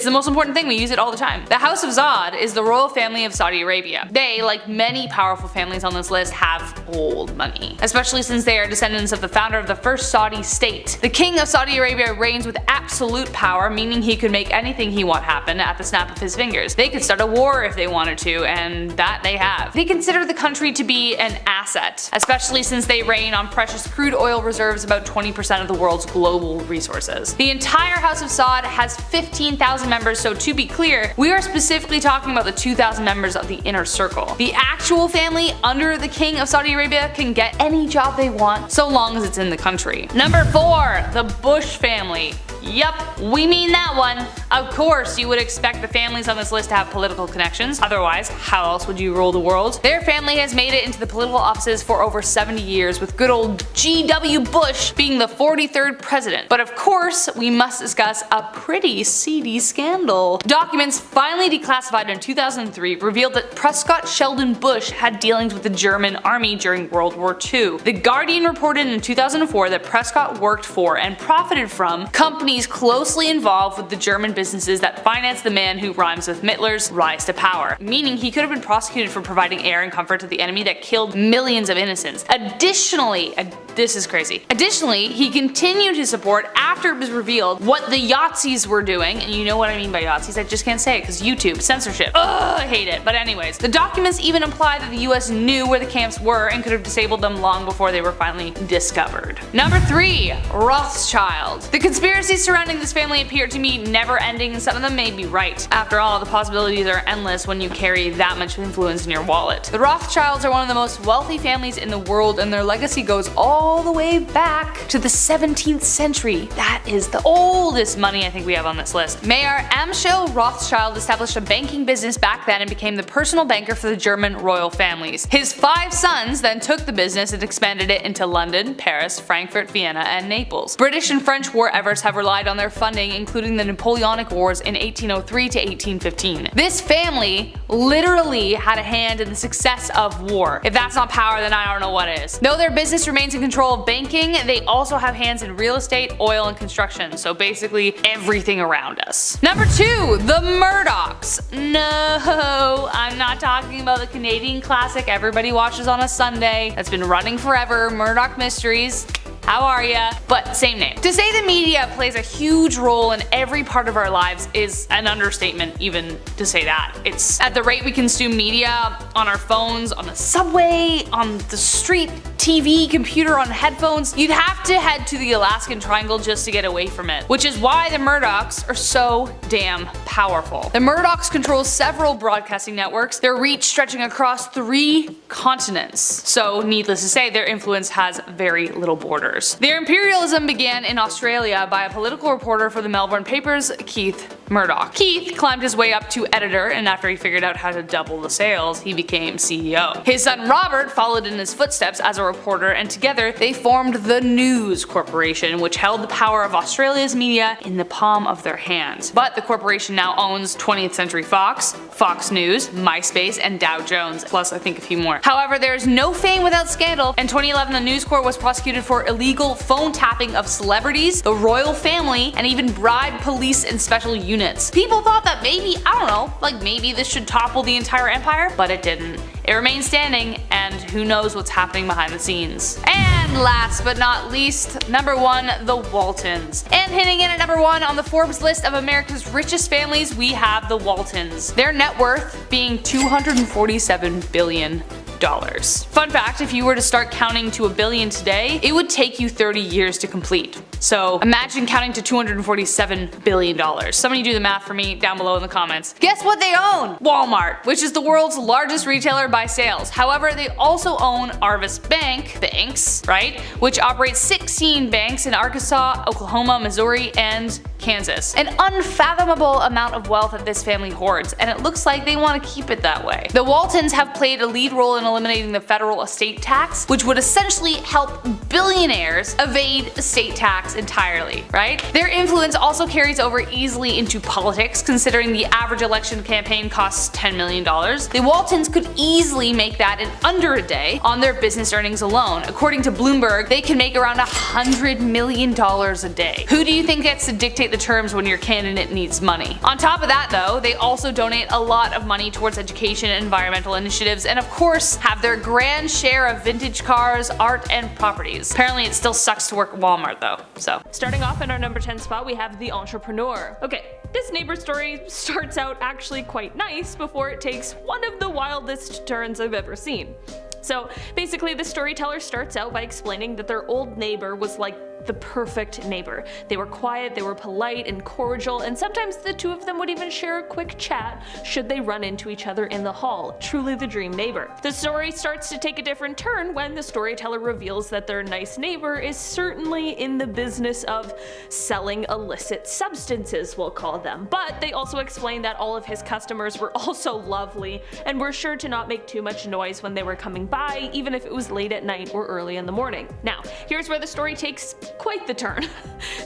the most important thing, we use it all the time. The House of SAUD is the royal family of Saudi Arabia. They, like many powerful families on this list, have old money, especially since they are descendants of the founder of the first Saudi state. The king of Saudi Arabia reigns with absolute power, meaning he could make anything he want happen at the snap of his fingers. They could start a war if they wanted to, and that they have. They consider the country to be an asset, especially since they reign on precious crude oil reserves, about 20% of the world's global resources. The entire House of SAUD has 15,000 members, so to be clear, we are specifically talking about the 2,000 members of the inner circle. The actual family under the king of Saudi Arabia can get any job they want so long as it's in the country. Number 4. The Bush family. Yup, we mean that one. Of course, you would expect the families on this list to have political connections, otherwise how else would you rule the world? Their family has made it into the political offices for over 70 years, with good old G.W. Bush being the 43rd president. But of course, we must discuss a pretty seedy scandal. Documents finally declassified in 2003 revealed that Prescott Sheldon Bush had dealings with the German army during World War II. The Guardian reported in 2004 that Prescott worked for and profited from companies closely involved with the German businesses that financed the man who rhymes with Hitler's rise to power, meaning he could have been prosecuted for providing air and comfort to the enemy that killed millions of innocents. Additionally, this is crazy. Additionally, he continued his support after it was revealed what the Yahtzees were doing, and you know what I mean by Yahtzees, I just can't say it because YouTube, censorship. Ugh, I hate it. But anyways, the documents even imply that the US knew where the camps were and could have disabled them long before they were finally discovered. Number 3. Rothschild. The conspiracies surrounding this family appear to me never ending, and some of them may be right. After all, the possibilities are endless when you carry that much influence in your wallet. The Rothschilds are one of the most wealthy families in the world, and their legacy goes all the way back to the 17th century. That is the oldest money I think we have on this list. Mayor Amschel Rothschild established a banking business back then and became the personal banker for the German royal families. His 5 sons then took the business and expanded it into London, Paris, Frankfurt, Vienna, and Naples. British and French war efforts have relied on their funding, including the Napoleonic Wars in 1803 to 1815. This family literally had a hand in the success of war. If that's not power, then I don't know what is. Though their business remains in control of banking, they also have hands in real estate, oil, and construction, so basically everything around us. Number 2, the Murdochs. No, I'm not talking about the Canadian classic everybody watches on a Sunday that's been running forever, Murdoch Mysteries. How are ya? But same name. To say the media plays a huge role in every part of our lives is an understatement, even to say that. It's at the rate we consume media on our phones, on the subway, on the street, TV, computer, on headphones. You'd have to head to the Alaskan Triangle just to get away from it, which is why the Murdochs are so damn powerful. The Murdochs control several broadcasting networks, their reach stretching across 3 continents. So needless to say, their influence has very little borders. Their imperialism began in Australia by a political reporter for the Melbourne papers, Keith Murdoch. Keith climbed his way up to editor, and after he figured out how to double the sales, he became CEO. His son Robert followed in his footsteps as a reporter, and together they formed the News Corporation, which held the power of Australia's media in the palm of their hands. But the corporation now owns 20th Century Fox, Fox News, MySpace, and Dow Jones, plus I think a few more. However, there is no fame without scandal. In 2011, the News Corp was prosecuted for illegal phone tapping of celebrities, the royal family, and even bribed police and special units. People thought that maybe, I don't know, like maybe this should topple the entire empire, but it didn't. It remains standing, and who knows what's happening behind the scenes. And last but not least, number 1, the Waltons. And hitting in at number 1 on the Forbes list of America's richest families, we have the Waltons. Their net worth being $247 billion. Fun fact, if you were to start counting to $1 billion today, it would take you 30 years to complete. So imagine counting to $247 billion. Somebody do the math for me down below in the comments. Guess what they own? Walmart, which is the world's largest retailer by sales. However, they also own Arvis Banks, right? Which operates 16 banks in Arkansas, Oklahoma, Missouri, and Kansas. An unfathomable amount of wealth that this family hoards, and it looks like they want to keep it that way. The Waltons have played a lead role in eliminating the federal estate tax, which would essentially help billionaires evade estate tax entirely, right? Their influence also carries over easily into politics, considering the average election campaign costs $10 million. The Waltons could easily make that in under a day on their business earnings alone. According to Bloomberg, they can make around $100 million a day. Who do you think gets to dictate the terms when your candidate needs money? On top of that though, they also donate a lot of money towards education and environmental initiatives, and of course have their grand share of vintage cars, art, and properties. Apparently it still sucks to work at Walmart though, so. Starting off in our number 10 spot, we have the entrepreneur. Okay, this neighbor story starts out actually quite nice before it takes one of the wildest turns I've ever seen. So basically the storyteller starts out by explaining that their old neighbor was like the perfect neighbor. They were quiet, they were polite and cordial, and sometimes the two of them would even share a quick chat should they run into each other in the hall. Truly the dream neighbor. The story starts to take a different turn when the storyteller reveals that their nice neighbor is certainly in the business of selling illicit substances, we'll call them. But they also explain that all of his customers were also lovely and were sure to not make too much noise when they were coming by, even if it was late at night or early in the morning. Now, here's where the story takes quite the turn.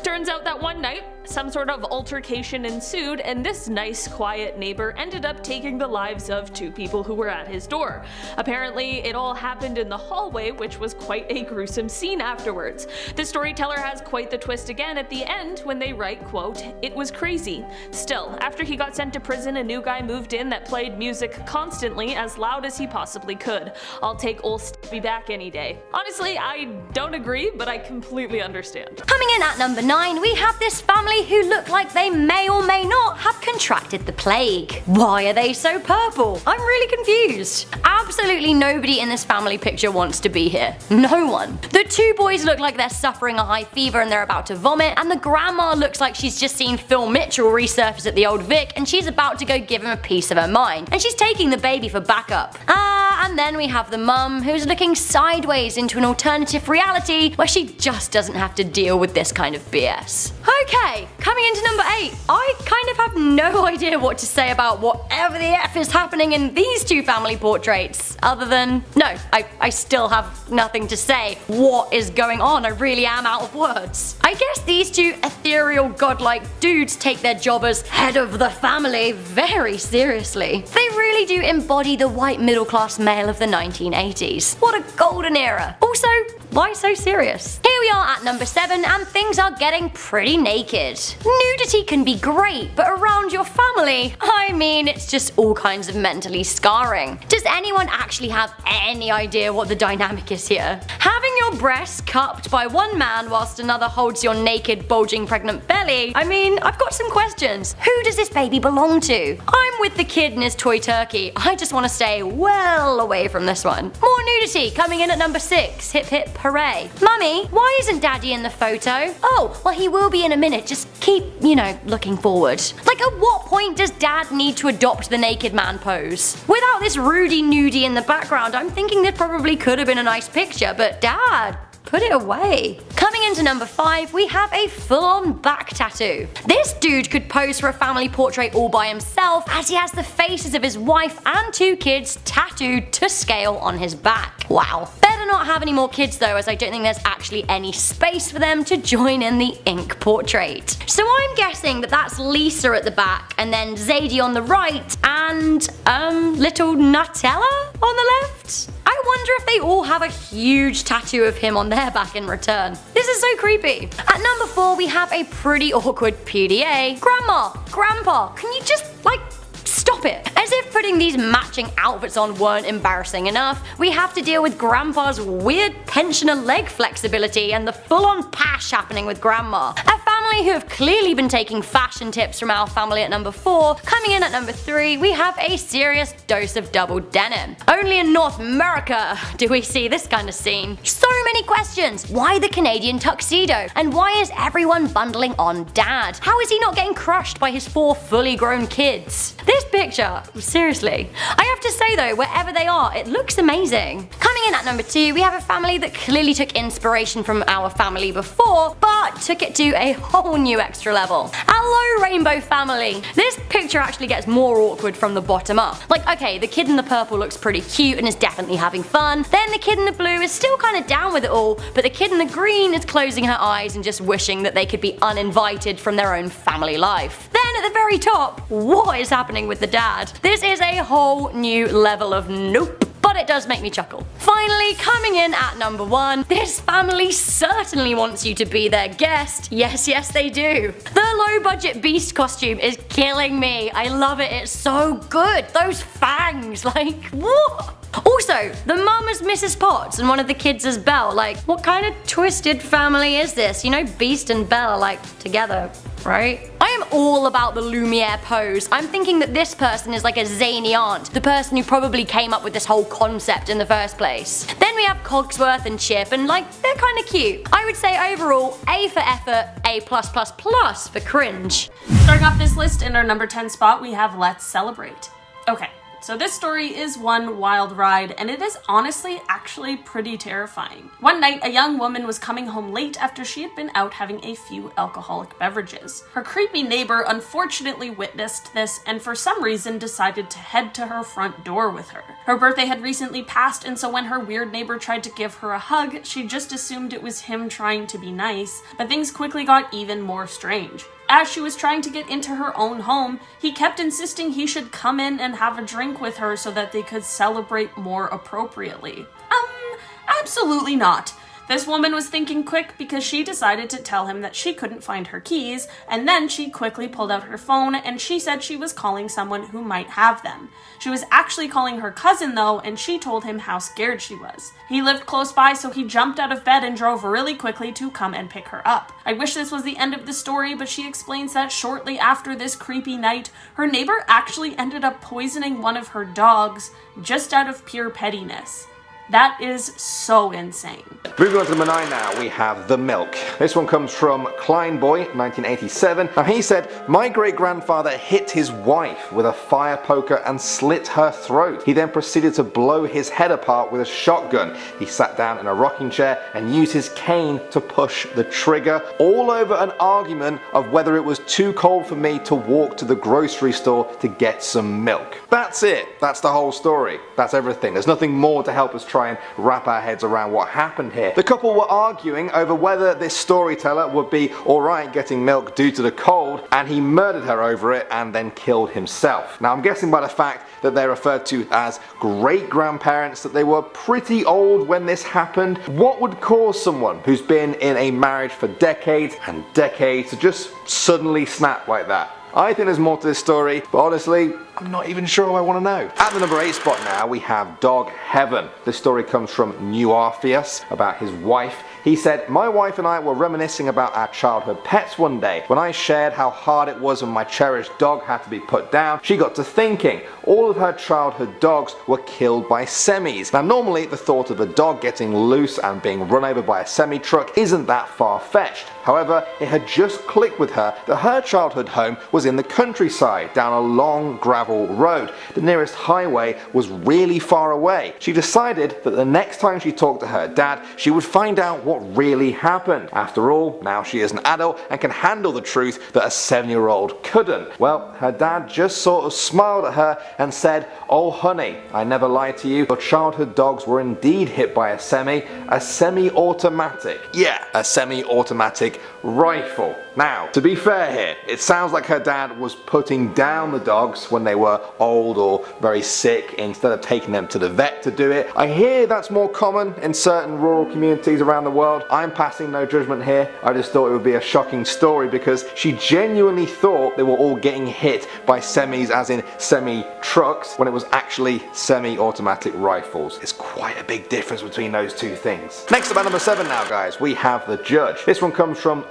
Turns out that one night, some sort of altercation ensued, and this nice, quiet neighbor ended up taking the lives of 2 people who were at his door. Apparently, it all happened in the hallway, which was quite a gruesome scene afterwards. The storyteller has quite the twist again at the end when they write, quote, "It was crazy. Still, after he got sent to prison, a new guy moved in that played music constantly as loud as he possibly could. I'll take old Stevie back any day." Honestly, I don't agree, but I completely understand. Coming in at number 9, we have this family who look like they may or may not have contracted the plague. Why are they so purple? I'm really confused. Absolutely nobody in this family picture wants to be here. No one. The 2 boys look like they're suffering a high fever and they're about to vomit, and the grandma looks like she's just seen Phil Mitchell resurface at the old Vic and she's about to go give him a piece of her mind, and she's taking the baby for backup. And then we have the mum who's looking sideways into an alternative reality where she just doesn't have to deal with this kind of BS. Okay, coming into number 8, I kind of have no idea what to say about whatever the F is happening in these 2 family portraits, other than, no, I still have nothing to say. What is going on? I really am out of words. I guess these 2 ethereal godlike dudes take their job as head of the family very seriously. They really do embody the white middle class male tale of the 1980s. What a golden era. Also, why so serious? Here we are at number 7 and things are getting pretty naked. Nudity can be great, but around your family, I mean, it's just all kinds of mentally scarring. Does anyone actually have any idea what the dynamic is here? Having your breasts cupped by one man whilst another holds your naked, bulging, pregnant belly? I mean, I've got some questions. Who does this baby belong to? I'm with the kid and his toy turkey. I just want to stay well away from this one. More nudity coming in at number 6. Hip hip hooray. Mummy, why isn't Daddy in the photo? Oh, well he will be in a minute. Just keep, looking forward. Like, at what point does Dad need to adopt the naked man pose? Without this Rudy nudie in the background, I'm thinking this probably could have been a nice picture, but Dad, put it away. Coming into number 5, we have a full-on back tattoo. This dude could pose for a family portrait all by himself, as he has the faces of his wife and 2 kids tattooed to scale on his back. Wow. Better not have any more kids though, as I don't think there's actually any space for them to join in the ink portrait. So I'm guessing that that's Lisa at the back, and then Zadie on the right, and little Nutella on the left? I wonder if they all have a huge tattoo of him on their back in return. This is so creepy. At number 4, we have a pretty awkward PDA. Grandma, Grandpa, can you just, stop it? As if putting these matching outfits on weren't embarrassing enough, we have to deal with Grandpa's weird pensioner leg flexibility and the full-on pash happening with Grandma. A family who have clearly been taking fashion tips from our family at number 4. Coming in at number 3, we have a serious dose of double denim. Only in North America do we see this kind of scene. So many questions. Why the Canadian tuxedo? And why is everyone bundling on Dad? How is he not getting crushed by his 4 fully grown kids? This picture, seriously. I have to say though, wherever they are, it looks amazing. Coming in at number 2, we have a family that clearly took inspiration from our family before, but took it to a whole new extra level. Hello rainbow family. This picture actually gets more awkward from the bottom up. Okay, the kid in the purple looks pretty cute and is definitely having fun. Then the kid in the blue is still kind of down with it all, but the kid in the green is closing her eyes and just wishing that they could be uninvited from their own family life. Then at the very top, what is happening with the dad? This is a whole new level of nope. But it does make me chuckle. Finally, coming in at number 1, this family certainly wants you to be their guest. Yes, yes they do. The low-budget beast costume is killing me. I love it, it's so good. Those fangs, what? Also, the mum is Mrs. Potts and one of the kids is Belle. What kind of twisted family is this? Beast and Belle are together, right? I am all about the Lumiere pose. I'm thinking that this person is like a zany aunt, the person who probably came up with this whole concept in the first place. Then we have Cogsworth and Chip, and they're kind of cute. I would say overall, A for effort, A+++ for cringe. Starting off this list in our number 10 spot, we have Let's Celebrate. Okay. So this story is one wild ride, and it is honestly actually pretty terrifying. One night, a young woman was coming home late after she had been out having a few alcoholic beverages. Her creepy neighbor unfortunately witnessed this and for some reason decided to head to her front door with her. Her birthday had recently passed, and so when her weird neighbor tried to give her a hug, she just assumed it was him trying to be nice, but things quickly got even more strange. As she was trying to get into her own home, he kept insisting he should come in and have a drink with her so that they could celebrate more appropriately. Absolutely not. This woman was thinking quick because she decided to tell him that she couldn't find her keys, and then she quickly pulled out her phone and she said she was calling someone who might have them. She was actually calling her cousin though, and she told him how scared she was. He lived close by, so he jumped out of bed and drove really quickly to come and pick her up. I wish this was the end of the story, but she explains that shortly after this creepy night, her neighbor actually ended up poisoning one of her dogs just out of pure pettiness. That is so insane. Moving on to number 9 now, we have The Milk. This one comes from Kleinboy, 1987. Now he said, my great-grandfather hit his wife with a fire poker and slit her throat. He then proceeded to blow his head apart with a shotgun. He sat down in a rocking chair and used his cane to push the trigger, all over an argument of whether it was too cold for me to walk to the grocery store to get some milk. That's it. That's the whole story. That's everything. There's nothing more to help us try and wrap our heads around what happened here. The couple were arguing over whether this storyteller would be alright getting milk due to the cold, and he murdered her over it and then killed himself. Now I'm guessing by the fact that they're referred to as great-grandparents that they were pretty old when this happened. What would cause someone who's been in a marriage for decades and decades to just suddenly snap like that? I think there's more to this story, but honestly, I'm not even sure I want to know. At the number 8 spot now, we have Dog Heaven. This story comes from New Orpheus about his wife. He said, "My wife and I were reminiscing about our childhood pets one day. When I shared how hard it was when my cherished dog had to be put down, she got to thinking all of her childhood dogs were killed by semis. Now normally the thought of a dog getting loose and being run over by a semi-truck isn't that far-fetched. However, it had just clicked with her that her childhood home was in the countryside, down a long gravel road. The nearest highway was really far away. She decided that the next time she talked to her dad, she would find out what really happened. After all, now she is an adult and can handle the truth that a 7-year-old couldn't. Well, her dad just sort of smiled at her and said, 'Oh honey, I never lied to you. Your childhood dogs were indeed hit by a semi-automatic. Yeah, a semi-automatic rifle.' Now, to be fair here, it sounds like her dad was putting down the dogs when they were old or very sick instead of taking them to the vet to do it. I hear that's more common in certain rural communities around the world. I'm passing no judgment here. I just thought it would be a shocking story because she genuinely thought they were all getting hit by semis, as in semi-trucks, when it was actually semi-automatic rifles. It's quite a big difference between those two things. Next up at number 7 now, guys, we have the judge. This one comes from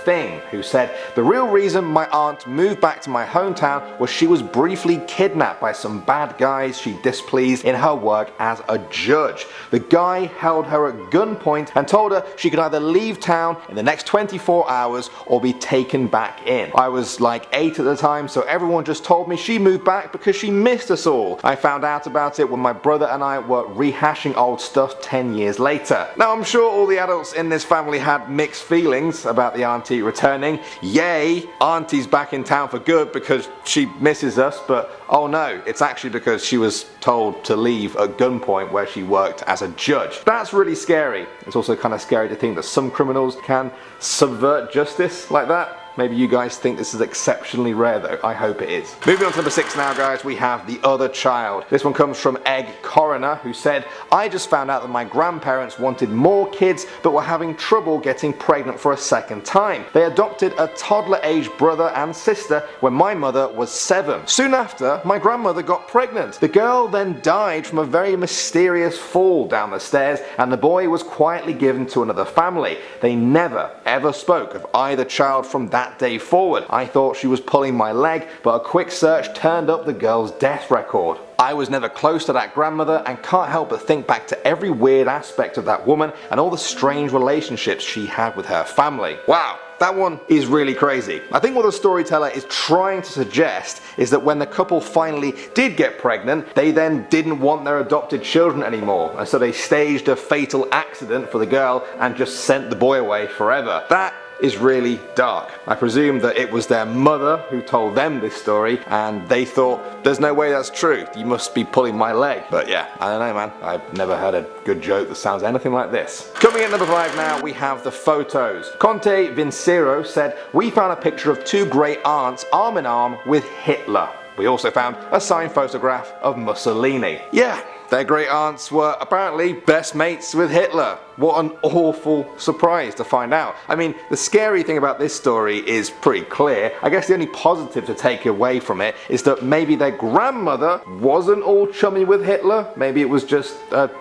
Thing, who said, "The real reason my aunt moved back to my hometown was she was briefly kidnapped by some bad guys she displeased in her work as a judge. The guy held her at gunpoint and told her she could either leave town in the next 24 hours or be taken back in. I was like 8 at the time, so everyone just told me she moved back because she missed us all. I found out about it when my brother and I were rehashing old stuff 10 years later." Now I'm sure all the adults in this family had mixed feelings about the auntie returning. Yay, auntie's back in town for good because she misses us, but oh no, it's actually because she was told to leave at gunpoint where she worked as a judge. That's really scary. It's also kind of scary to think that some criminals can subvert justice like that. Maybe you guys think this is exceptionally rare though. I hope it is. Moving on to number 6 now, guys, we have The Other Child. This one comes from Egg Coroner, who said, "I just found out that my grandparents wanted more kids but were having trouble getting pregnant for a second time. They adopted a toddler-aged brother and sister when my mother was 7. Soon after, my grandmother got pregnant. The girl then died from a very mysterious fall down the stairs and the boy was quietly given to another family. They never ever spoke of either child from that day forward. I thought she was pulling my leg, but a quick search turned up the girl's death record. I was never close to that grandmother and can't help but think back to every weird aspect of that woman and all the strange relationships she had with her family." Wow. That one is really crazy. I think what the storyteller is trying to suggest is that when the couple finally did get pregnant, they then didn't want their adopted children anymore, and so they staged a fatal accident for the girl and just sent the boy away forever. That is really dark. I presume that it was their mother who told them this story and they thought, "There's no way that's true, you must be pulling my leg." But yeah, I don't know, man, I've never heard a good joke that sounds anything like this. Coming in number 5 now, we have the photos. Conte Vincero said, "We found a picture of 2 great aunts arm in arm with Hitler. We also found a signed photograph of Mussolini." Yeah, their great aunts were apparently best mates with Hitler. What an awful surprise to find out. I mean, the scary thing about this story is pretty clear. I guess the only positive to take away from it is that maybe their grandmother wasn't all chummy with Hitler. Maybe it was just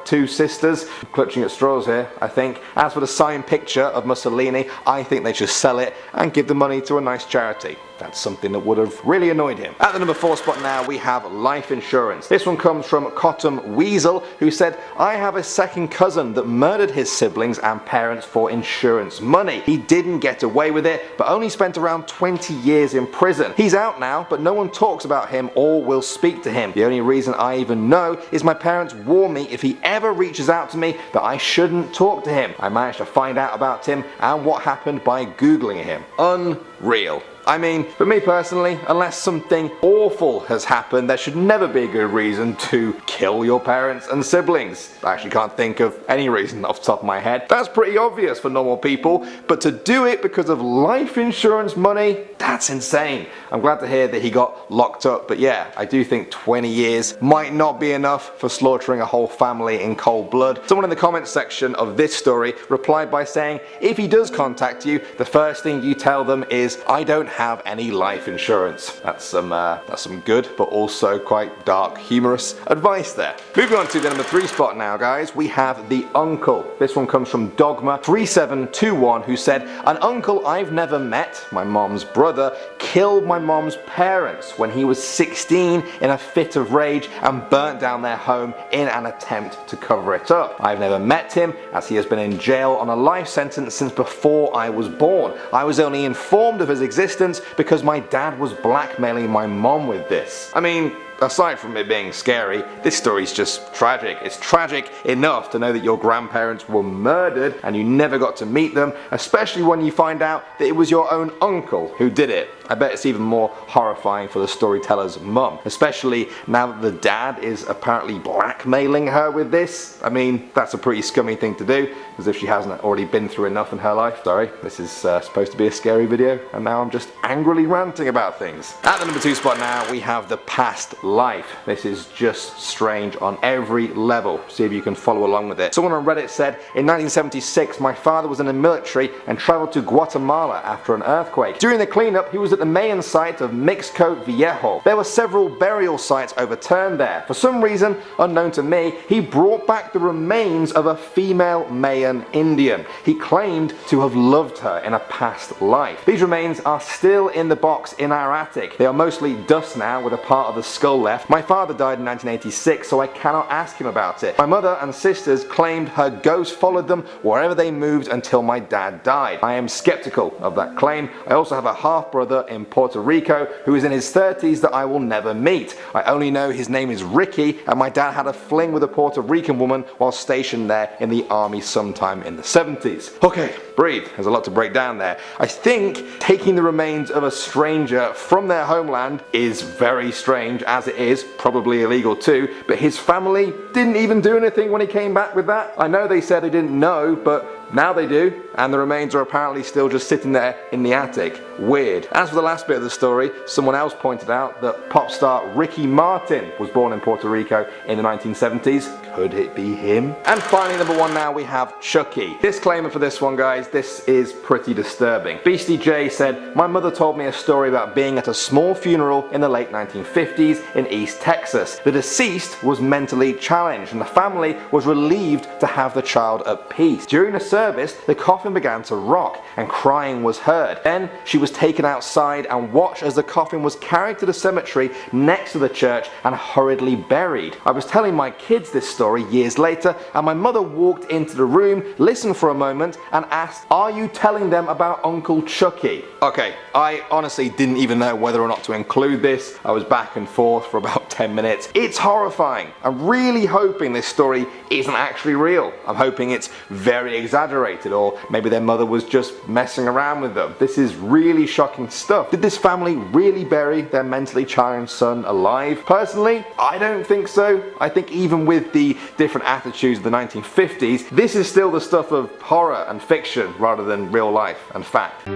2 sisters. Clutching at straws here, I think. As for the signed picture of Mussolini, I think they should sell it and give the money to a nice charity. That's something that would have really annoyed him. At the number 4 spot now, we have life insurance. This one comes from Cotton Weasel, who said, "I have a second cousin that murdered his siblings and parents for insurance money. He didn't get away with it, but only spent around 20 years in prison. He's out now, but no one talks about him or will speak to him. The only reason I even know is my parents warn me if he ever reaches out to me that I shouldn't talk to him. I managed to find out about him and what happened by Googling him." Unreal. I mean, for me personally, unless something awful has happened, there should never be a good reason to kill your parents and siblings. I actually can't think of any reason off the top of my head. That's pretty obvious for normal people, but to do it because of life insurance money, that's insane. I'm glad to hear that he got locked up, but yeah, I do think 20 years might not be enough for slaughtering a whole family in cold blood. Someone in the comments section of this story replied by saying, if he does contact you, the first thing you tell them is, I don't have any life insurance. That's some good, but also quite dark, humorous advice there. Moving on to the number 3 spot now, guys, we have the uncle. This one comes from Dogma3721, who said, an uncle I've never met, my mom's brother, killed my mom's parents when he was 16 in a fit of rage and burnt down their home in an attempt to cover it up. I've never met him, as he has been in jail on a life sentence since before I was born. I was only informed of his existence because my dad was blackmailing my mom with this. I mean, aside from it being scary, this story's just tragic. It's tragic enough to know that your grandparents were murdered and you never got to meet them, especially when you find out that it was your own uncle who did it. I bet it's even more horrifying for the storyteller's mum, especially now that the dad is apparently blackmailing her with this. I mean, that's a pretty scummy thing to do, as if she hasn't already been through enough in her life. Sorry, this is supposed to be a scary video, and now I'm just angrily ranting about things. At the number 2 spot now, we have the past life. This is just strange on every level. See if you can follow along with it. Someone on Reddit said, in 1976, my father was in the military and traveled to Guatemala after an earthquake. During the cleanup, he was at the Mayan site of Mixco Viejo. There were several burial sites overturned there. For some reason, unknown to me, he brought back the remains of a female Mayan Indian. He claimed to have loved her in a past life. These remains are still in the box in our attic. They are mostly dust now, with a part of the skull left. My father died in 1986, so I cannot ask him about it. My mother and sisters claimed her ghost followed them wherever they moved until my dad died. I am skeptical of that claim. I also have a half brother in Puerto Rico who is in his 30s that I will never meet. I only know his name is Ricky, and my dad had a fling with a Puerto Rican woman while stationed there in the army sometime in the 70s. Okay, breathe. There's a lot to break down there. I think taking the remains of a stranger from their homeland is very strange, as it is probably illegal too, but his family didn't even do anything when he came back with that. I know they said they didn't know, but now they do, and the remains are apparently still just sitting there in the attic. Weird. As for the last bit of the story, someone else pointed out that pop star Ricky Martin was born in Puerto Rico in the 1970s. Could it be him? And finally, number 1 now, we have Chucky. Disclaimer for this one, guys, this is pretty disturbing. Beastie J said, my mother told me a story about being at a small funeral in the late 1950s in East Texas. The deceased was mentally challenged and the family was relieved to have the child at peace. During the service, the coffin began to rock and crying was heard. Then she was taken outside and watched as the coffin was carried to the cemetery next to the church and hurriedly buried. I was telling my kids this story years later, and my mother walked into the room, listened for a moment, and asked, are you telling them about Uncle Chucky? Okay, I honestly didn't even know whether or not to include this. I was back and forth for about 10 minutes. It's horrifying. I'm really hoping this story isn't actually real. I'm hoping it's very exaggerated, or maybe their mother was just messing around with them. This is really shocking stuff. Did this family really bury their mentally challenged son alive? Personally, I don't think so. I think even with the different attitudes of the 1950s, this is still the stuff of horror and fiction rather than real life and fact.